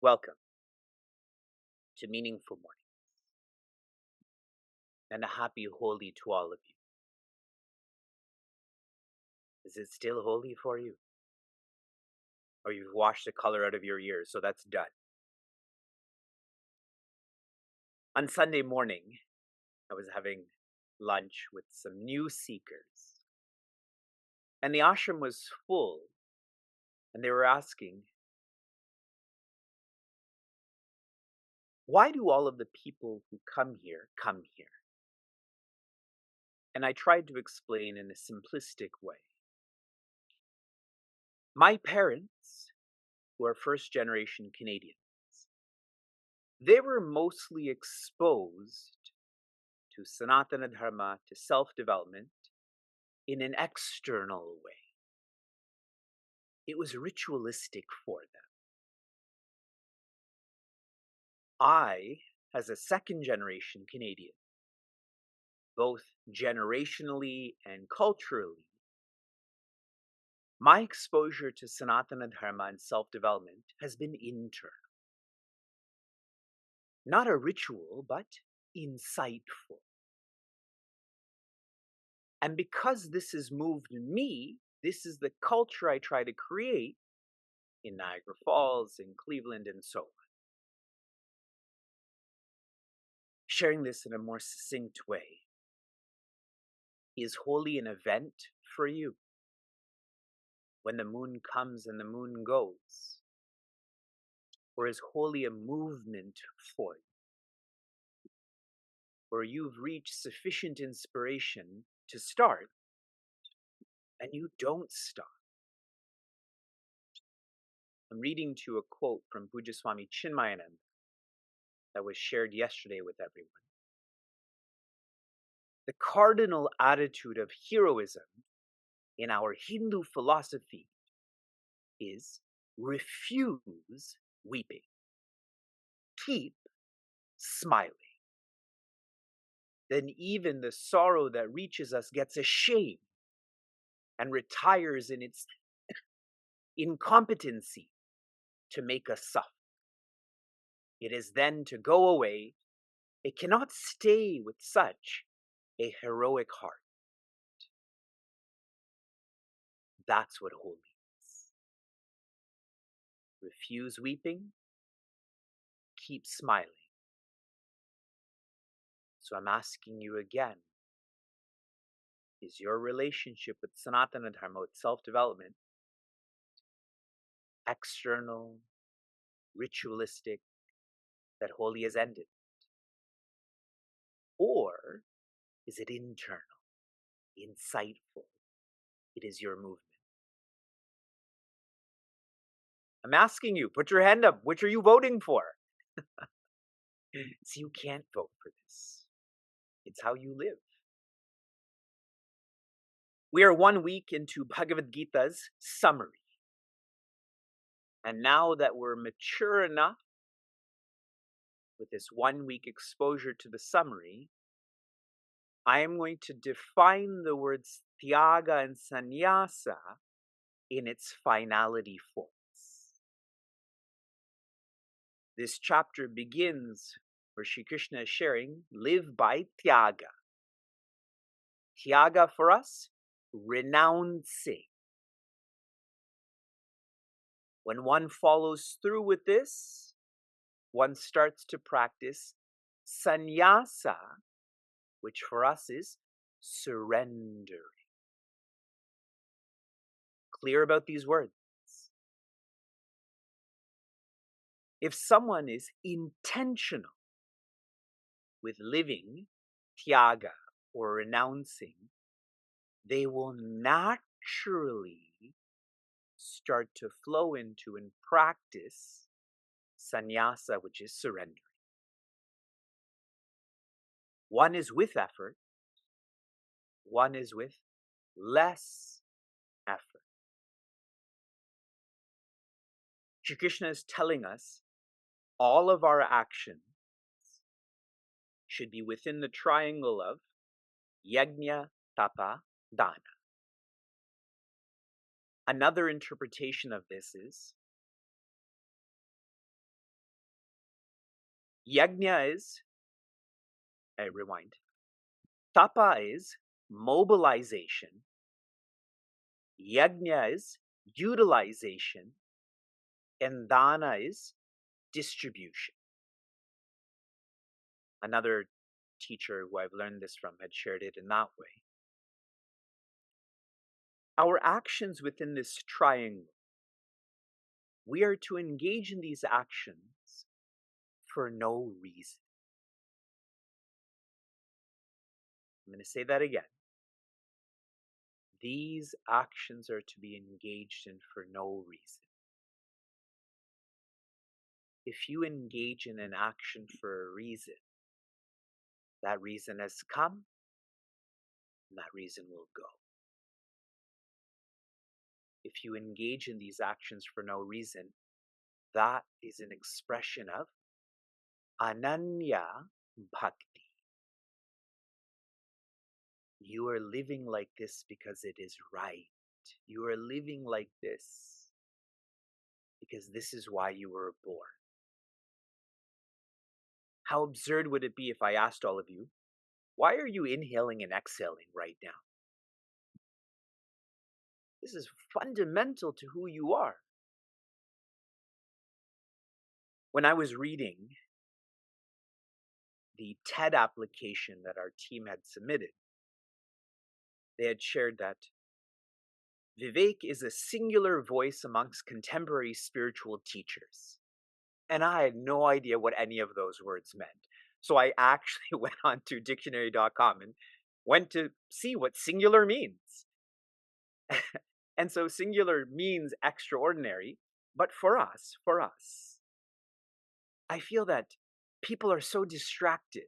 Welcome to Meaningful Morning, and a happy Holi to all of you. Is it still holy for you? Or you've washed the color out of your ears, so that's done. On Sunday morning, I was having lunch with some new seekers, and the ashram was full, and they were asking, why do all of the people who come here? And I tried to explain in a simplistic way. My parents, who are first-generation Canadians, they were mostly exposed to Sanatana Dharma, to self-development, in an external way. It was ritualistic for them. I, as a second-generation Canadian, both generationally and culturally, my exposure to Sanatana Dharma and self-development has been internal. Not a ritual, but insightful. And because this has moved me, this is the culture I try to create in Niagara Falls, in Cleveland, and so on. Sharing this in a more succinct way. Is Holi an event for you? When the moon comes and the moon goes? Or is Holi a movement for you? Or you've reached sufficient inspiration to start, and you don't stop? I'm reading to you a quote from Pujya Swami Chinmayananda that was shared yesterday with everyone. The cardinal attitude of heroism in our Hindu philosophy is refuse weeping. Keep smiling. Then even the sorrow that reaches us gets ashamed and retires in its incompetency to make us suffer. It is then to go away. It cannot stay with such a heroic heart. That's what holy is. Refuse weeping, keep smiling. So I'm asking you again, is your relationship with Sanatana Dharma, with self-development, external, ritualistic, that Holi has ended? Or is it internal, insightful? It is your movement. I'm asking you, put your hand up. Which are you voting for? See, you can't vote for this. It's how you live. We are 1 week into Bhagavad Gita's summary. And now that we're mature enough with this 1 week exposure to the summary, I am going to define the words tyaga and sannyasa in its finality forms. This chapter begins where Sri Krishna is sharing, live by tyaga. Tyaga for us, renouncing. When one follows through with this, one starts to practice sannyasa, which for us is surrendering. Clear about these words. If someone is intentional with living tyaga or renouncing, they will naturally start to flow into and practice sannyasa, which is surrendering. One is with effort, one is with less effort. Shri Krishna is telling us all of our actions should be within the triangle of yajna, tapa, dana. Another interpretation of this is Yajna is, I rewind, tapa is mobilization, yajna is utilization, and dana is distribution. Another teacher who I've learned this from had shared it in that way. Our actions within this triangle, we are to engage in these actions for no reason. I'm going to say that again. These actions are to be engaged in for no reason. If you engage in an action for a reason, that reason has come, and that reason will go. If you engage in these actions for no reason, that is an expression of Ananya Bhakti. You are living like this because it is right. You are living like this because this is why you were born. How absurd would it be if I asked all of you, why are you inhaling and exhaling right now? This is fundamental to who you are. When I was reading the TED application that our team had submitted, they had shared that Vivek is a singular voice amongst contemporary spiritual teachers. And I had no idea what any of those words meant. So I actually went on to dictionary.com and went to see what singular means. And so singular means extraordinary, but for us, I feel that people are so distracted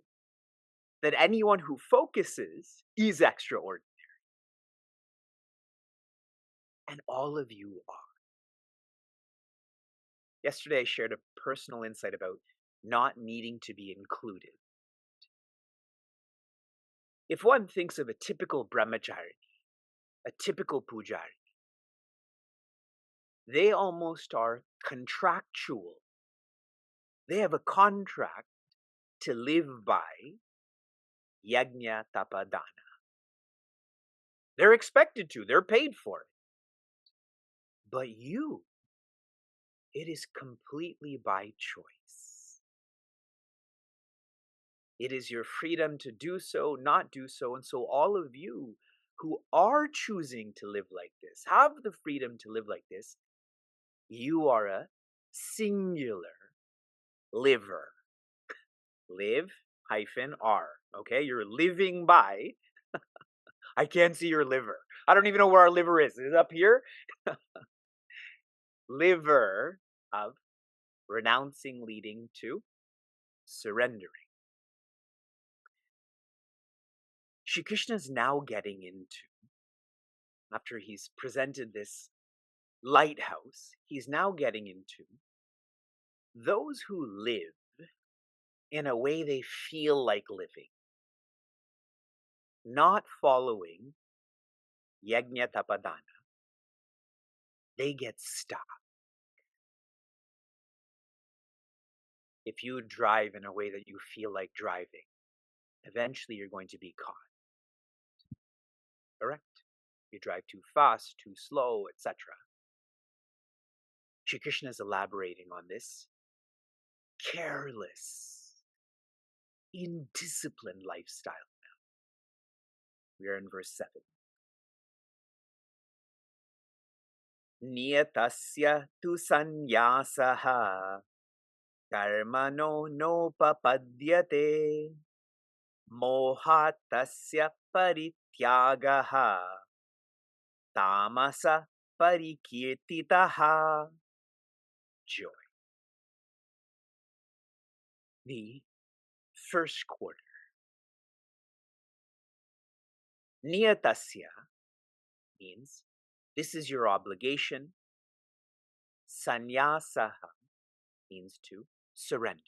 that anyone who focuses is extraordinary. And all of you are. Yesterday, I shared a personal insight about not needing to be included. If one thinks of a typical brahmachari, a typical pujari, they almost are contractual. They have a contract to live by yajna tapa dana. They're expected to, they're paid for it. But you, it is completely by choice. It is your freedom to do so, not do so. And so all of you who are choosing to live like this, have the freedom to live like this, you are a singular liver. Live hyphen R. Okay, you're living by. I can't see your liver. I don't even know where our liver is. Is it up here? Liver of renouncing leading to surrendering. Shri Krishna is now getting into, after he's presented this lighthouse, he's now getting into those who live in a way they feel like living, not following yajna tapadana. They get stuck. If you drive in a way that you feel like driving, eventually you're going to be caught. Correct? You drive too fast, too slow, etc. Shri Krishna is elaborating on this careless, indisciplined lifestyle now. We are in verse 7. Niyatasya tu sanyasaha karmano nopapadyate mohatasya parityagaha tamasa parikirtitaha. Joy. The first quarter. Niyatasya means this is your obligation. Sanyasaha means to surrender.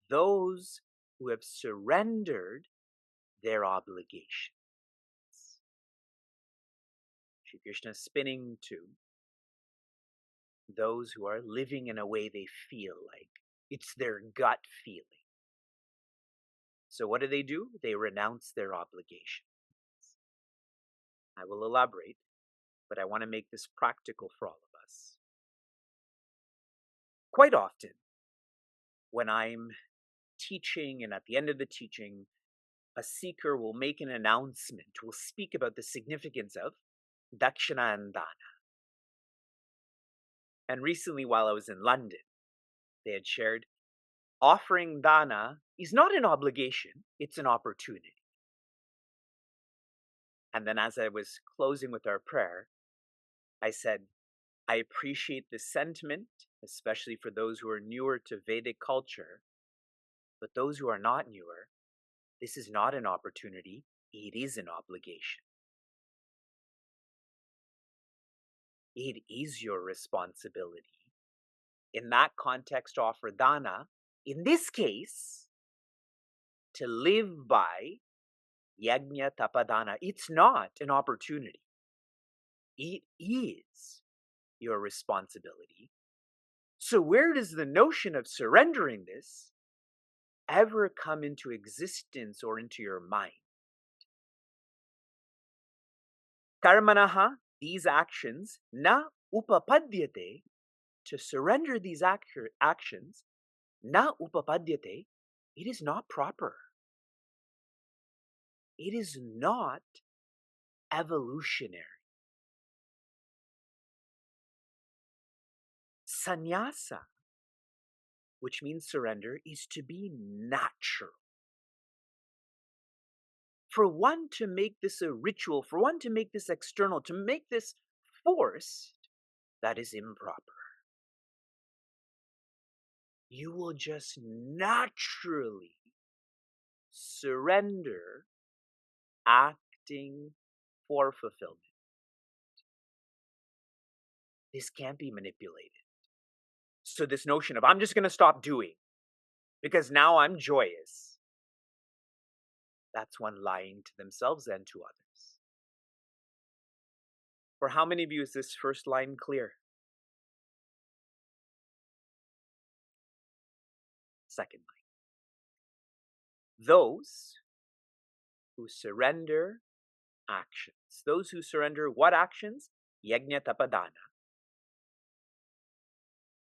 Those who have surrendered their obligations. Shri Krishna spinning to those who are living in a way they feel like. It's their gut feeling. So what do? They renounce their obligations. I will elaborate, but I want to make this practical for all of us. Quite often, when I'm teaching and at the end of the teaching, a seeker will make an announcement, will speak about the significance of dakshina and dana. And recently, while I was in London, they had shared offering dana is not an obligation, it's an opportunity. And then as I was closing with our prayer, I said, I appreciate the sentiment, especially for those who are newer to Vedic culture, but those who are not newer, this is not an opportunity, it is an obligation. It is your responsibility. In that context, offer dana, in this case, to live by yajna tapadana. It's not an opportunity. It is your responsibility. So where does the notion of surrendering this ever come into existence or into your mind? Karmanaha, these actions, na upapadyate, to surrender these actions, na upapadyate, it is not proper. It is not evolutionary. Sannyasa, which means surrender, is to be natural. For one to make this a ritual, for one to make this external, to make this forced, that is improper. You will just naturally surrender acting for fulfillment. This can't be manipulated. So this notion of, I'm just going to stop doing because now I'm joyous, that's one lying to themselves and to others. For how many of you is this first line clear? Second line. Those who surrender actions. Those who surrender what actions? Yajna tapadana.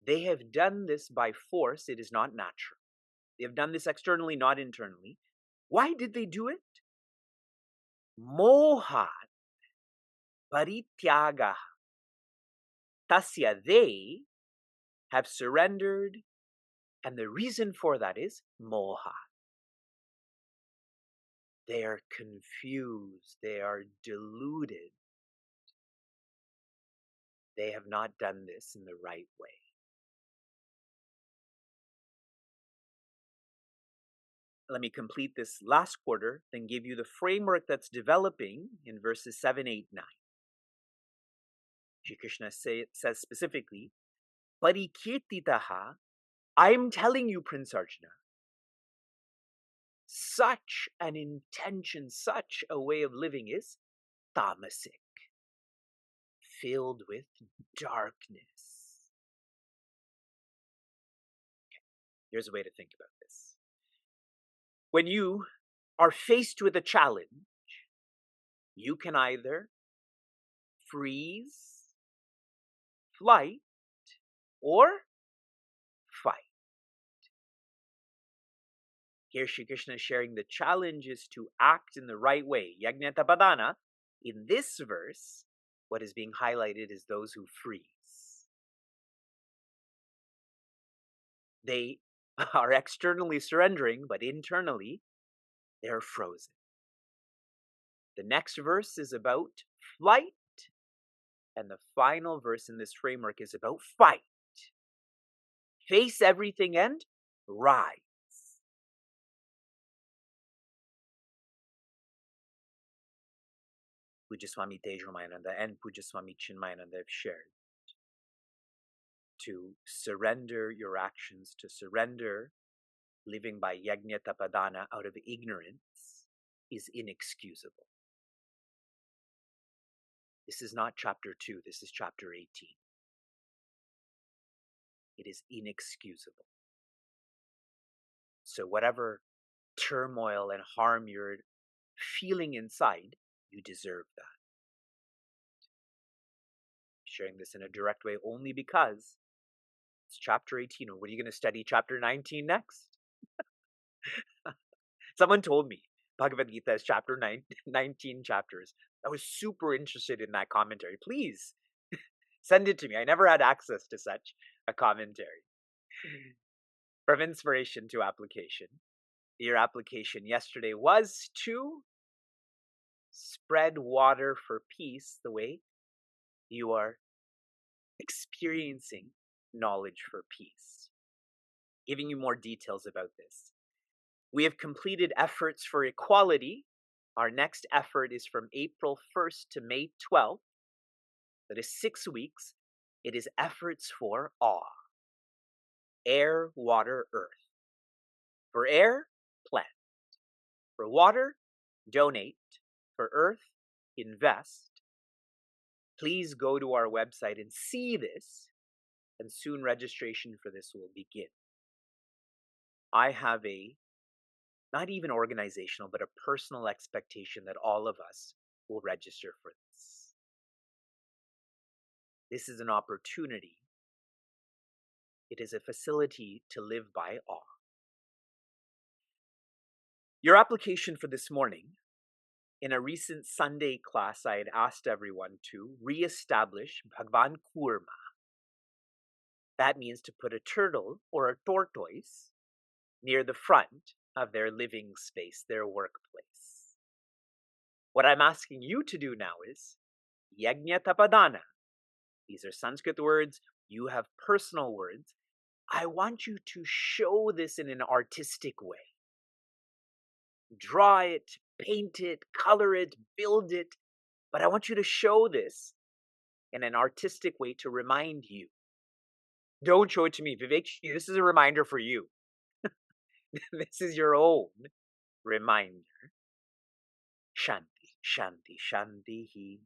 They have done this by force. It is not natural. They have done this externally, not internally. Why did they do it? Mohat parityaga. Tasya, they have surrendered, and the reason for that is moha. They are confused. They are deluded. They have not done this in the right way. Let me complete this last quarter, then give you the framework that's developing in verses 7, 8, 9. Shri Krishna says specifically, Parikirtitaha, I'm telling you, Prince Arjuna, such an intention, such a way of living is tamasic, filled with darkness. Here's a way to think about this. When you are faced with a challenge, you can either freeze, flight, or fight. Here Shri Krishna is sharing the challenge is to act in the right way. Yajna tapadana. In this verse, what is being highlighted is those who freeze. They are externally surrendering, but internally, they're frozen. The next verse is about flight, and the final verse in this framework is about fight. Face everything and rise. Pujaswami Tejomayananda and Pujaswami Chinmayananda have shared. To surrender your actions, to surrender living by yajna tapadana out of ignorance is inexcusable. This is not chapter 2, this is chapter 18. it is inexcusable. So whatever turmoil and harm you're feeling inside, you deserve that. Sharing this in a direct way only because it's chapter 18. Or what are you going to study chapter 19 next? Someone told me Bhagavad Gita is chapter 19 chapters. I was super interested in that commentary. Please send it to me. I never had access to such a commentary. From inspiration to application. Your application yesterday was to spread water for peace the way you are experiencing knowledge for peace. Giving you more details about this. We have completed efforts for equality. Our next effort is from April 1st to May 12th. That is 6 weeks. It is efforts for awe. Air, water, earth. For air, plant. For water, donate. For earth, invest. Please go to our website and see this, and soon registration for this will begin. I have a, not even organizational, but a personal expectation that all of us will register for this. This is an opportunity. It is a facility to live by awe. Your application for this morning, in a recent Sunday class, I had asked everyone to re-establish Bhagwan Kurma. That means to put a turtle or a tortoise near the front of their living space, their workplace. What I'm asking you to do now is Yajna Tapadana. These are Sanskrit words. You have personal words. I want you to show this in an artistic way. Draw it, paint it, color it, build it. But I want you to show this in an artistic way to remind you. Don't show it to me. Vivek, this is a reminder for you. This is your own reminder. Shanti, Shanti, Shanti, Hi.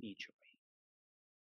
Bijo.